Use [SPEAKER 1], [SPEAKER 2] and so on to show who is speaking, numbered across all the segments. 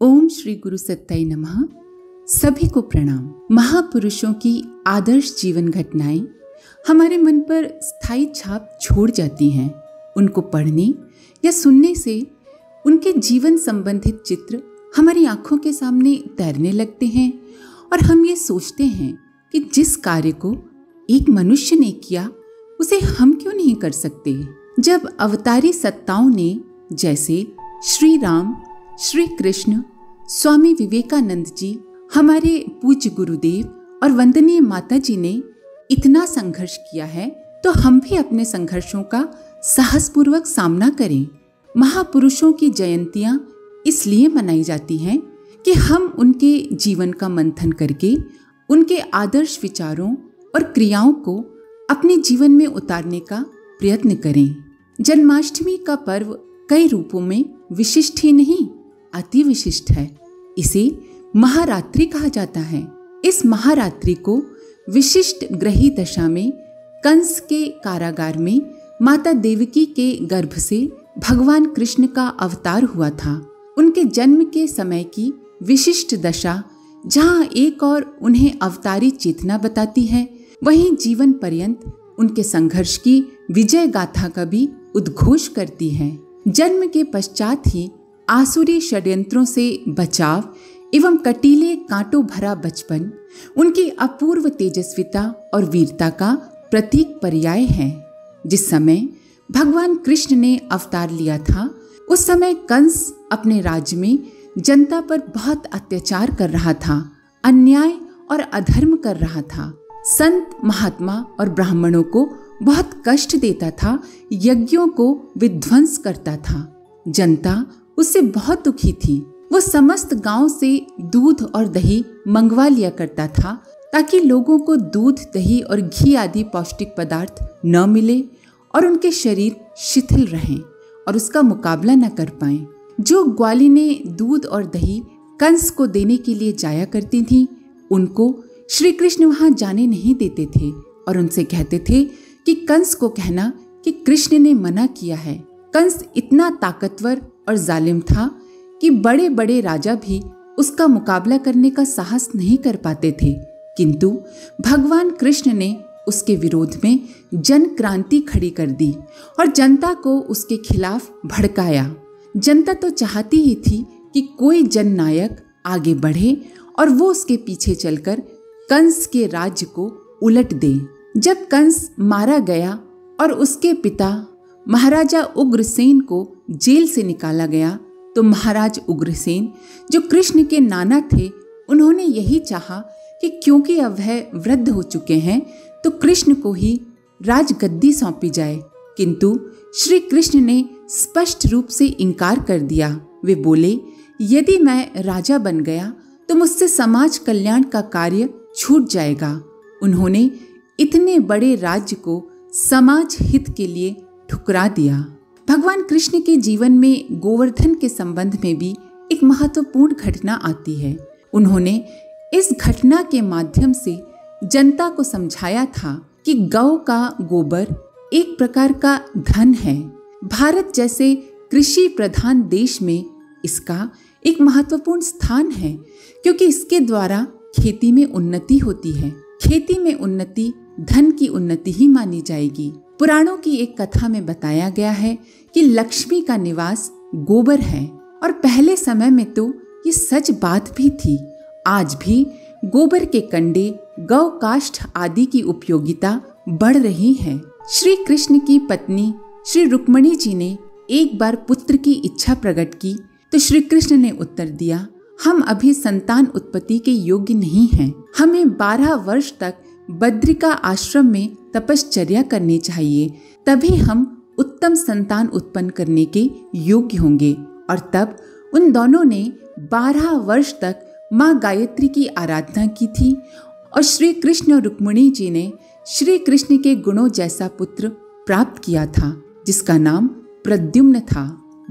[SPEAKER 1] ओम श्री गुरु सत्ताई नमः। सभी को प्रणाम। महापुरुषों की आदर्श जीवन घटनाएं हमारे मन पर स्थायी छाप छोड़ जाती हैं। उनको पढ़ने या सुनने से उनके जीवन संबंधित चित्र हमारी आंखों के सामने तैरने लगते हैं और हम ये सोचते हैं कि जिस कार्य को एक मनुष्य ने किया उसे हम क्यों नहीं कर सकते। जब अवतारी सत्ताओं ने जैसे श्री राम, श्री कृष्ण, स्वामी विवेकानंद जी, हमारे पूज्य गुरुदेव और वंदनीय माता जी ने इतना संघर्ष किया है, तो हम भी अपने संघर्षों का साहसपूर्वक सामना करें। महापुरुषों की जयंतियां इसलिए मनाई जाती हैं कि हम उनके जीवन का मंथन करके उनके आदर्श विचारों और क्रियाओं को अपने जीवन में उतारने का प्रयत्न करें। जन्माष्टमी का पर्व कई रूपों में विशिष्ट ही नहीं, अति विशिष्ट है। इसे महारात्रि कहा जाता है। इस महारात्रि को विशिष्ट ग्रही दशा में कंस के कारागार में माता देवकी के गर्भ से भगवान कृष्ण का अवतार हुआ था। उनके जन्म के समय की विशिष्ट दशा जहाँ एक और उन्हें अवतारी चेतना बताती है, वहीं जीवन पर्यंत उनके संघर्ष की विजय गाथा का भी उद्घोष करती है। जन्म के पश्चात ही आसुरी षड्यंत्रों से बचाव एवं कटीले कांटों भरा बचपन उनकी अपूर्व तेजस्विता और वीरता का प्रतीक पर्याय है। जिस समय भगवान कृष्ण ने अवतार लिया था, उस समय कंस अपने राज्य में जनता पर बहुत अत्याचार कर रहा था, अन्याय और अधर्म कर रहा था। संत, महात्मा और ब्राह्मणों को बहुत कष्ट देता था, यज्ञों को विध्वंस करता था। जनता उससे बहुत दुखी थी। वो समस्त गांव से दूध और दही मंगवा लिया करता था ताकि लोगों को दूध, दही और घी आदि पौष्टिक पदार्थ न मिले और उनके शरीर शिथिल रहें और उसका मुकाबला न कर पाएं। जो ग्वालिनें दूध और दही कंस को देने के लिए जाया करती थीं, उनको श्री कृष्ण वहां जाने नहीं देते थे और उनसे कहते थे कि कंस को कहना कि कृष्ण ने मना किया है। कंस इतना ताकतवर और जालिम था कि बड़े बड़े राजा भी उसका मुकाबला करने का साहस नहीं कर पाते थे, किंतु भगवान कृष्ण ने उसके विरोध में जन क्रांति खड़ी कर दी और जनता को उसके खिलाफ भड़काया। जनता तो चाहती ही थी कि कोई जननायक आगे बढ़े और वो उसके पीछे चलकर कंस के राज्य को उलट दे। जब कंस मारा गया और उसके पिता महाराजा उग्रसेन को जेल से निकाला गया, तो महाराज उग्रसेन जो कृष्ण के नाना थे, उन्होंने यही चाहा कि क्योंकि अब वह वृद्ध हो चुके हैं तो कृष्ण को ही राजगद्दी सौंपी जाए, किंतु श्री कृष्ण ने स्पष्ट रूप से इनकार कर दिया। वे बोले, यदि मैं राजा बन गया तो मुझसे समाज कल्याण का कार्य छूट जाएगा। उन्होंने इतने बड़े राज्य को समाज हित के लिए ठुकरा दिया। भगवान कृष्ण के जीवन में गोवर्धन के संबंध में भी एक महत्वपूर्ण घटना आती है। उन्होंने इस घटना के माध्यम से जनता को समझाया था कि गौ का गोबर एक प्रकार का धन है। भारत जैसे कृषि प्रधान देश में इसका एक महत्वपूर्ण स्थान है, क्योंकि इसके द्वारा खेती में उन्नति होती है। खेती में उन्नति धन की उन्नति ही मानी जाएगी। पुराणों की एक कथा में बताया गया है कि लक्ष्मी का निवास गोबर है, और पहले समय में तो ये सच बात भी थी। आज भी गोबर के कंडे, गौ काष्ठ आदि की उपयोगिता बढ़ रही है। श्री कृष्ण की पत्नी श्री रुक्मिणी जी ने एक बार पुत्र की इच्छा प्रकट की तो श्री कृष्ण ने उत्तर दिया, हम अभी संतान उत्पत्ति के योग्य नहीं हैं। हमें 12 वर्ष तक बद्रिका आश्रम में तपश्चर्या करनी चाहिए, तभी हम उत्तम संतान उत्पन्न करने के योग्य होंगे। और तब उन दोनों ने 12 वर्ष तक माँ गायत्री की आराधना की थी और श्री कृष्ण और रुक्मिणी जी ने श्री कृष्ण के गुणों जैसा पुत्र प्राप्त किया था, जिसका नाम प्रद्युम्न था।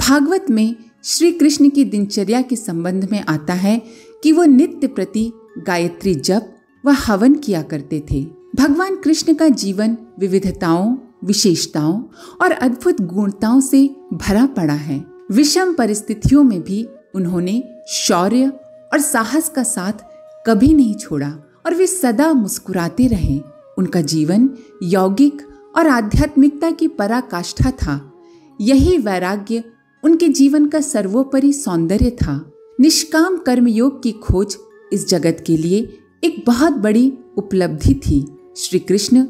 [SPEAKER 1] भागवत में श्री कृष्ण की दिनचर्या के संबंध में आता है कि वो नित्य प्रति गायत्री जप व हवन किया करते थे। भगवान कृष्ण का जीवन विविधताओं, विशेषताओं और अद्भुत गुणताओं से भरा पड़ा है। विषम परिस्थितियों में भी उन्होंने शौर्य और साहस का साथ कभी नहीं छोड़ा और वे सदा मुस्कुराते रहे। उनका जीवन यौगिक और आध्यात्मिकता की पराकाष्ठा था। यही वैराग्य उनके जीवन का सर्वोपरि सौंदर्य था। निष्काम कर्मयोग की खोज इस जगत के लिए एक बहुत बड़ी उपलब्धि थी। श्री कृष्ण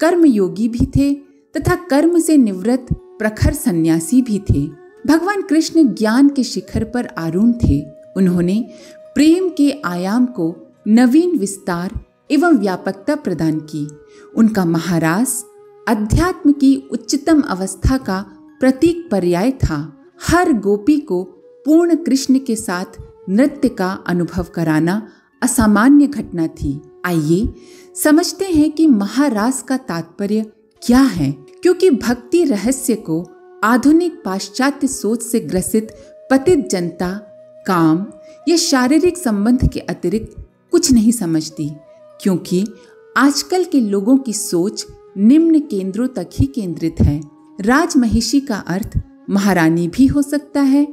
[SPEAKER 1] कर्मयोगी भी थे तथा कर्म से निवृत्त प्रखर सन्यासी भी थे। भगवान कृष्ण ज्ञान के शिखर पर आरूढ़ थे। उन्होंने प्रेम के आयाम को नवीन विस्तार एवं व्यापकता प्रदान की। उनका महारास अध्यात्म की उच्चतम अवस्था का प्रतीक पर्याय था। हर गोपी को पूर्ण कृष्ण के साथ नृत्य का अनुभव कराना असामान्य घटना थी। आइए समझते हैं कि महारास का तात्पर्य क्या है, क्योंकि भक्ति रहस्य को आधुनिक पाश्चात्य सोच से ग्रसित पतित जनता काम या शारीरिक संबंध के अतिरिक्त कुछ नहीं समझती, क्योंकि आजकल के लोगों की सोच निम्न केंद्रों तक ही केंद्रित है। राजमहिषी का अर्थ महारानी भी हो सकता है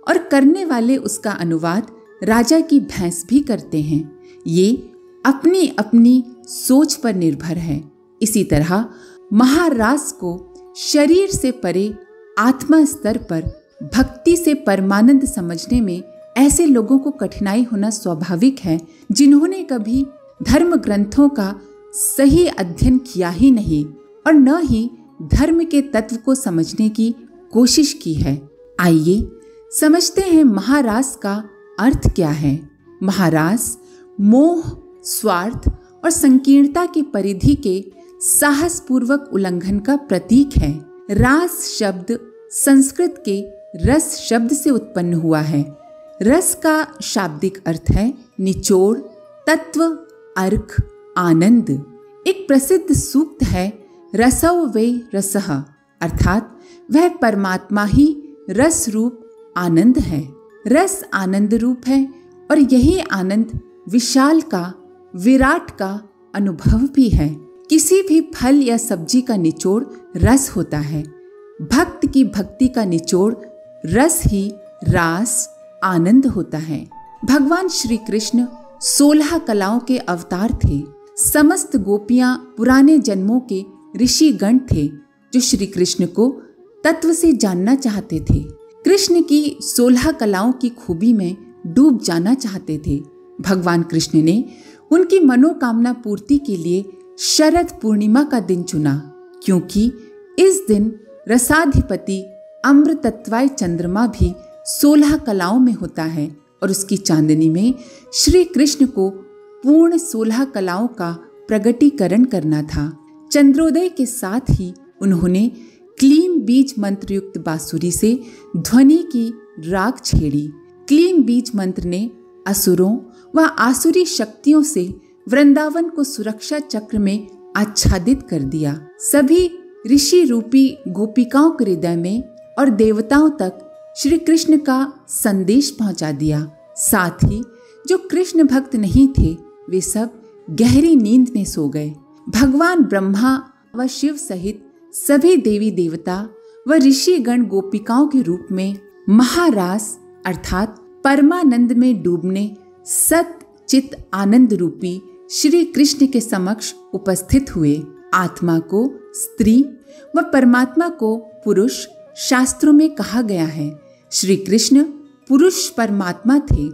[SPEAKER 1] और करने वाले उसका अनुवाद राजा की भैंस भी करते हैं। ये अपनी अपनी सोच पर निर्भर है। इसी तरह महारास को शरीर से परे आत्मा स्तर पर भक्ति से परमानंद समझने में ऐसे लोगों को कठिनाई होना स्वाभाविक है जिन्होंने कभी धर्म ग्रंथों का सही अध्ययन किया ही नहीं और न ही धर्म के तत्व को समझने की कोशिश की है। आइए समझते हैं महारास का अर्थ क्या है। महारास मोह, स्वार्थ और संकीर्णता की परिधि के साहसपूर्वक उल्लंघन का प्रतीक है। रास शब्द संस्कृत के रस शब्द से उत्पन्न हुआ है। रस का शाब्दिक अर्थ है निचोड़, तत्व, अर्क, आनंद। एक प्रसिद्ध सूक्त है रसौ वे रसः, अर्थात वह परमात्मा ही रस रूप आनंद है। रस आनंद रूप है और यही आनंद विशाल का, विराट का अनुभव भी है। किसी भी फल या सब्जी का निचोड़ रस होता है। भक्त की भक्ति का निचोड़ रस ही रास आनंद होता है। भगवान श्री कृष्ण 16 कलाओं के अवतार थे। समस्त गोपियां पुराने जन्मों के ऋषि गण थे जो श्री कृष्ण को तत्व से जानना चाहते थे। कृष्ण की 16 कलाओं की खूबी में डूब जाना चाहते थे। भगवान कृष्ण ने उनकी मनोकामना पूर्ति के लिए शरद पूर्णिमा का दिन चुना, क्योंकि इस दिन रसाधिपति अमृतत्वाय चंद्रमा भी 16 कलाओं में होता है और उसकी चांदनी में श्री कृष्ण को पूर्ण 16 कलाओं का प्रगटीकरण करना था। चंद्रोदय के साथ ही उन्होंने क्लीम बीज मंत्र युक्त बांसुरी से ध्वनि की राग छेड़ी। क्लीम बीज मंत्र ने असुरों व आसुरी शक्तियों से वृंदावन को सुरक्षा चक्र में आच्छादित कर दिया। सभी ऋषि रूपी गोपिकाओं के हृदय में और देवताओं तक श्री कृष्ण का संदेश पहुंचा दिया। साथ ही जो कृष्ण भक्त नहीं थे वे सब गहरी नींद में सो गए। भगवान ब्रह्मा व शिव सहित सभी देवी देवता व ऋषि गण गोपिकाओं के रूप में महारास अर्थात परमानंद में डूबने सत चित आनंद रूपी श्री कृष्ण के समक्ष उपस्थित हुए। आत्मा को स्त्री व परमात्मा को पुरुष शास्त्रों में कहा गया है। श्री कृष्ण पुरुष परमात्मा थे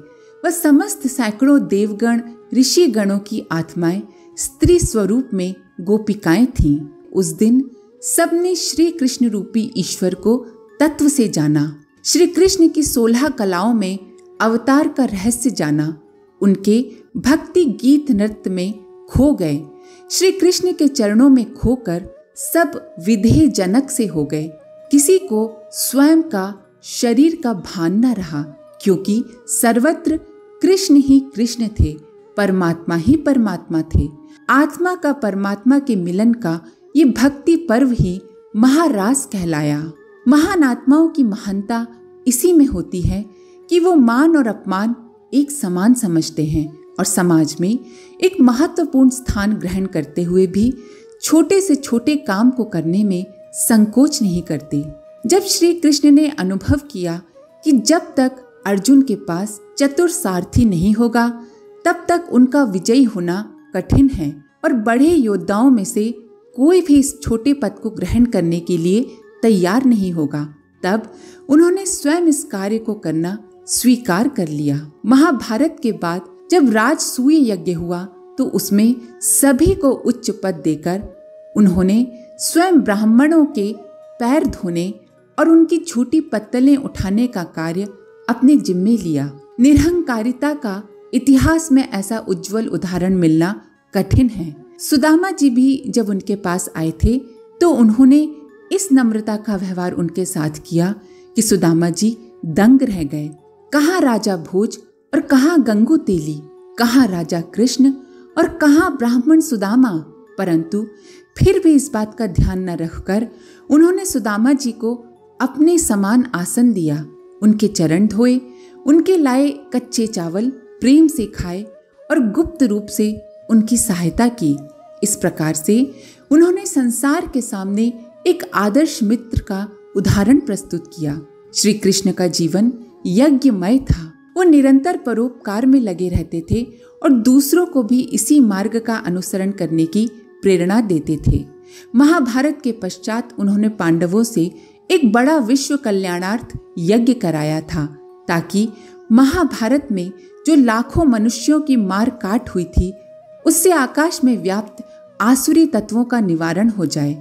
[SPEAKER 1] व समस्त सैकड़ों देवगण ऋषि गणों की आत्माएं स्त्री स्वरूप में गोपिकाएं थीं। उस दिन सबने श्री कृष्ण रूपी ईश्वर को तत्व से जाना। श्री कृष्ण की 16 कलाओं में अवतार का रहस्य जाना। उनके भक्ति गीत नृत्य में खो गए। श्री कृष्ण के चरणों में खोकर सब विधेय जनक से हो गए। किसी को स्वयं का शरीर का भान न रहा, क्योंकि सर्वत्र कृष्ण ही कृष्ण थे, परमात्मा ही परमात्मा थे। आत्मा का परमात्मा के मिलन का ये भक्ति पर्व ही महारास कहलाया। महान आत्माओं की महानता इसी में होती है कि वो मान और अपमान एक समान समझते हैं और समाज में एक महत्वपूर्ण स्थान ग्रहण करते हुए भी छोटे से छोटे काम को करने में संकोच नहीं करते। जब श्री कृष्ण ने अनुभव किया कि जब तक अर्जुन के पास चतुर सारथी नहीं होगा तब तक उनका विजयी होना कठिन है और बड़े योद्धाओं में से कोई भी इस छोटे पद को ग्रहण करने के लिए तैयार नहीं होगा। तब उन्होंने स्वयं इस कार्य को करना स्वीकार कर लिया। महाभारत के बाद जब राजसूय यज्ञ हुआ तो उसमें सभी को उच्च पद देकर उन्होंने स्वयं ब्राह्मणों के पैर धोने और उनकी छोटी पत्तलें उठाने का कार्य अपने जिम्मे लिया। निरहंकारिता का इतिहास में ऐसा उज्जवल उदाहरण मिलना कठिन है। सुदामा जी भी जब उनके पास आए थे तो उन्होंने इस नम्रता का व्यवहार उनके साथ किया कि सुदामा जी दंग रह गए। कहाँ राजा भोज और कहाँ गंगू तेली, कहाँ राजा कृष्ण और कहाँ ब्राह्मण सुदामा। परंतु फिर भी इस बात का ध्यान न रखकर उन्होंने सुदामा जी को अपने समान आसन दिया, उनके चरण धोए, उनके लाए कच्चे चावल प्रेम से खाए और गुप्त रूप से उनकी सहायता की। इस प्रकार से उन्होंने संसार के सामने एक आदर्श मित्र का उदाहरण प्रस्तुत किया। श्री कृष्ण का जीवन यज्ञमय था। वो निरंतर परोपकार में लगे रहते थे और दूसरों को भी इसी मार्ग का अनुसरण करने की प्रेरणा देते थे। महाभारत के पश्चात उन्होंने पांडवों से एक बड़ा विश्व कल्याणार्थ यज्ञ कराया था ताकि महाभारत में जो लाखों मनुष्यों की मार काट हुई थी उससे आकाश में व्याप्त आसुरी तत्वों का निवारण हो जाए।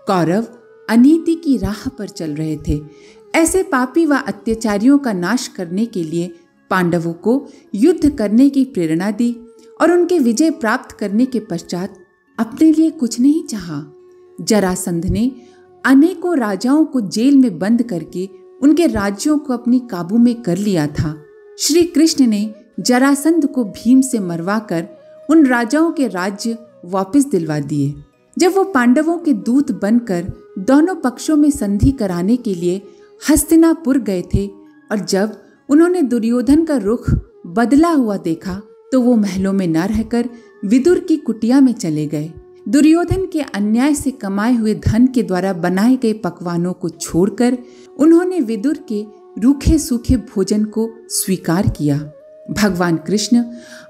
[SPEAKER 1] कौरव अनीति की राह पर चल रहे थे। ऐसे पापी व अत्याचारियों का नाश करने के लिए पांडवों को युद्ध करने की प्रेरणा दी और उनके विजय प्राप्त करने के पश्चात अपने लिए कुछ नहीं चाहा। जरासंध ने अनेकों राजाओं को जेल में बंद करके उनके राज्यों को अपनी काबू में कर लिया था। श्री कृष्ण ने जरासंध को भीम से मरवाकर उन राजाओं के राज्य वापस दिलवा दिए। जब वो पांडवों के दूत बनकर दोनों पक्षों में संधि कराने के लिए हस्तिनापुर गए थे और जब उन्होंने दुर्योधन का रुख बदला हुआ देखा तो वो महलों में न रहकर विदुर की कुटिया में चले गए। दुर्योधन के अन्याय से कमाए हुए धन के द्वारा बनाए गए पकवानों को छोड़कर उन्होंने विदुर के रूखे सूखे भोजन को स्वीकार किया। भगवान कृष्ण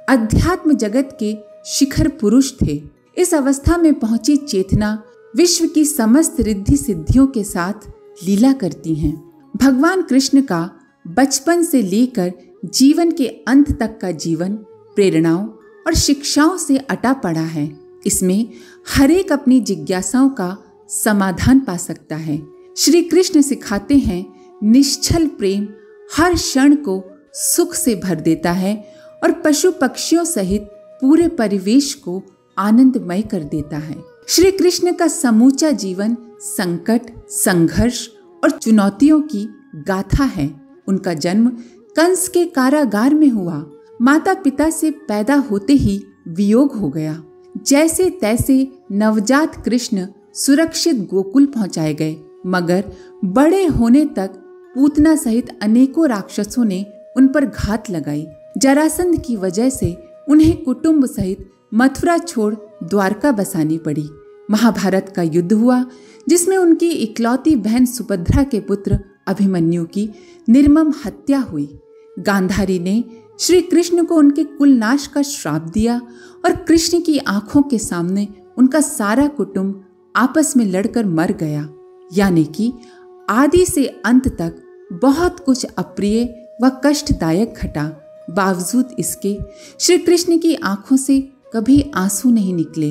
[SPEAKER 1] अध्यात्म जगत के शिखर पुरुष थे। इस अवस्था में पहुंची चेतना विश्व की समस्त रिद्धि सिद्धियों के साथ लीला करती हैं। भगवान कृष्ण का बचपन से लेकर जीवन के अंत तक का जीवन प्रेरणाओं और शिक्षाओं से अटा पड़ा है। इसमें हर एक अपनी जिज्ञासाओं का समाधान पा सकता है। श्री कृष्ण सिखाते हैं निश्चल प्रेम हर क्षण को सुख से भर देता है और पशु पक्षियों सहित पूरे परिवेश को आनंदमय कर देता है। श्री कृष्ण का समूचा जीवन संकट, संघर्ष और चुनौतियों की गाथा है। उनका जन्म कंस के कारागार में हुआ। माता पिता से पैदा होते ही वियोग हो गया। जैसे तैसे नवजात कृष्ण सुरक्षित गोकुल पहुंचाए गए, मगर बड़े होने तक पूतना सहित अनेकों राक्षसों ने उन पर घात लगाई। जरासंध की वजह से उन्हें कुटुंब सहित मथुरा छोड़ द्वारका बसानी पड़ी। महाभारत का युद्ध हुआ जिसमें उनकी इकलौती बहन सुभद्रा के पुत्र अभिमन्यु की निर्मम हत्या हुई। गांधारी ने श्री कृष्ण को उनके कुलनाश का श्राप दिया और कृष्ण की आंखों के सामने उनका सारा कुटुंब आपस में लड़कर मर गया। यानी कि आदि से अंत तक बहुत कुछ अप्रिय व कष्टदायक घटा। बावजूद इसके श्री कृष्ण की आंखों से कभी आंसू नहीं निकले।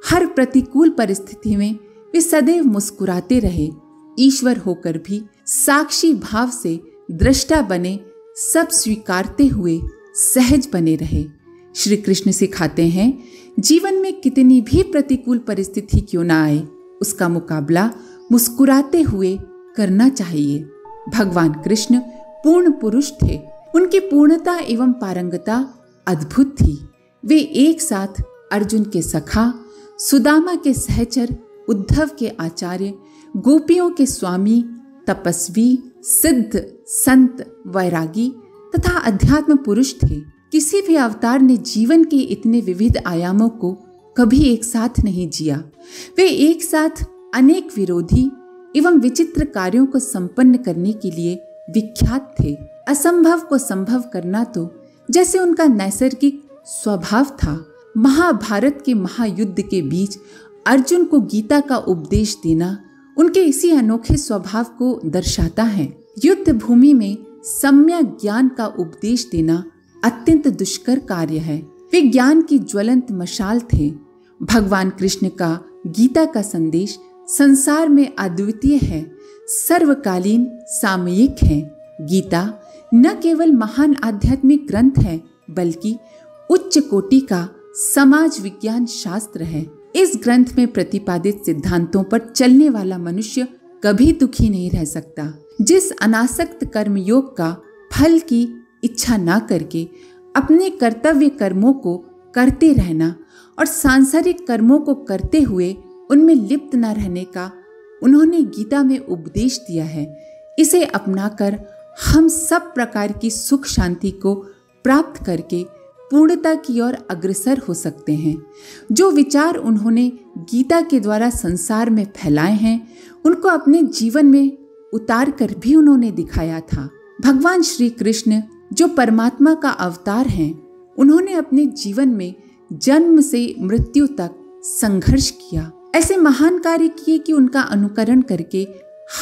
[SPEAKER 1] हर प्रतिकूल परिस्थिति में वे सदैव मुस्कुराते रहे। ईश्वर होकर भी साक्षी भाव से दृष्टा बने, सब स्वीकारते हुए सहज बने रहे। श्री कृष्ण सिखाते हैं जीवन में कितनी भी प्रतिकूल परिस्थिति क्यों ना आए, उसका मुकाबला मुस्कुराते हुए करना चाहिए। भगवान कृष्ण पूर्ण पुरुष थे। उनकी पूर्णता एवं पारंगता अद्भुत थी। वे एक साथ अर्जुन के सखा, सुदामा के सहचर, उद्धव के आचार्य, गोपियों के स्वामी, तपस्वी, सिद्ध, संत, वैरागी तथा अध्यात्म पुरुष थे। किसी भी अवतार ने जीवन के इतने विविध आयामों को कभी एक साथ नहीं जिया। वे एक साथ अनेक विरोधी एवं विचित्र कार्यों को संपन्न करने के लिए विख्यात थे। असंभव को संभव करना तो जैसे उनका नैसर्गिक स्वभाव था। महाभारत के महायुद्ध के बीच अर्जुन को गीता का उपदेश देना उनके इसी अनोखे स्वभाव को दर्शाता है। युद्ध भूमि में सम्यक ज्ञान का उपदेश देना अत्यंत दुष्कर कार्य है। वे ज्ञान की ज्वलंत मशाल थे। भगवान कृष्ण का गीता का संदेश संसार में अद्वितीय है, सर्वकालीन, सामयिक है। गीता न केवल महान आध्यात्मिक ग्रंथ है बल्कि उच्च कोटि का समाज विज्ञान शास्त्र है। इस ग्रंथ में प्रतिपादित सिद्धांतों पर चलने वाला मनुष्य कभी दुखी नहीं रह सकता। जिस अनासक्त कर्मयोग का फल की इच्छा ना करके अपने कर्तव्य कर्मों को करते रहना और सांसारिक कर्मों को करते हुए उनमें लिप्त न रहने का उन्होंने गीता में उपदेश दिया है। इसे अपनाकर हम सब प्रकार की सुख शांति को प्राप्त करके पूर्णता की ओर अग्रसर हो सकते हैं। जो विचार उन्होंने गीता के द्वारा संसार में फैलाए हैं उनको अपने जीवन में उतार कर भी उन्होंने दिखाया था। भगवान श्री कृष्ण जो परमात्मा का अवतार हैं, उन्होंने अपने जीवन में जन्म से मृत्यु तक संघर्ष किया। ऐसे महान कार्य किए कि उनका अनुकरण करके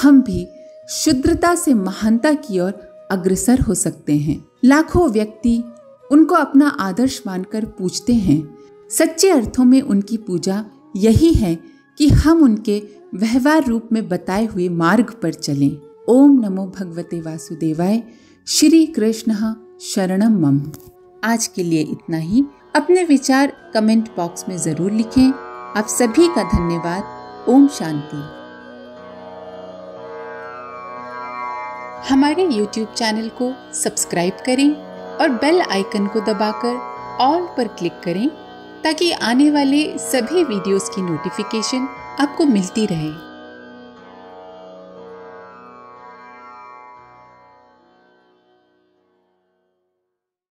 [SPEAKER 1] हम भी शुद्रता से महानता की ओर अग्रसर हो सकते हैं। लाखों व्यक्ति उनको अपना आदर्श मानकर पूजते हैं। सच्चे अर्थों में उनकी पूजा यही है कि हम उनके व्यवहार रूप में बताए हुए मार्ग पर चलें। ओम नमो भगवते वासुदेवाय। श्री कृष्ण शरणम मम। आज के लिए इतना ही। अपने विचार कमेंट बॉक्स में जरूर लिखें। आप सभी का धन्यवाद। ओम शांति। हमारे YouTube चैनल को सब्सक्राइब करें और बेल आइकन को दबाकर ऑल पर क्लिक करें ताकि आने वाले सभी वीडियोस की नोटिफिकेशन आपको मिलती रहे।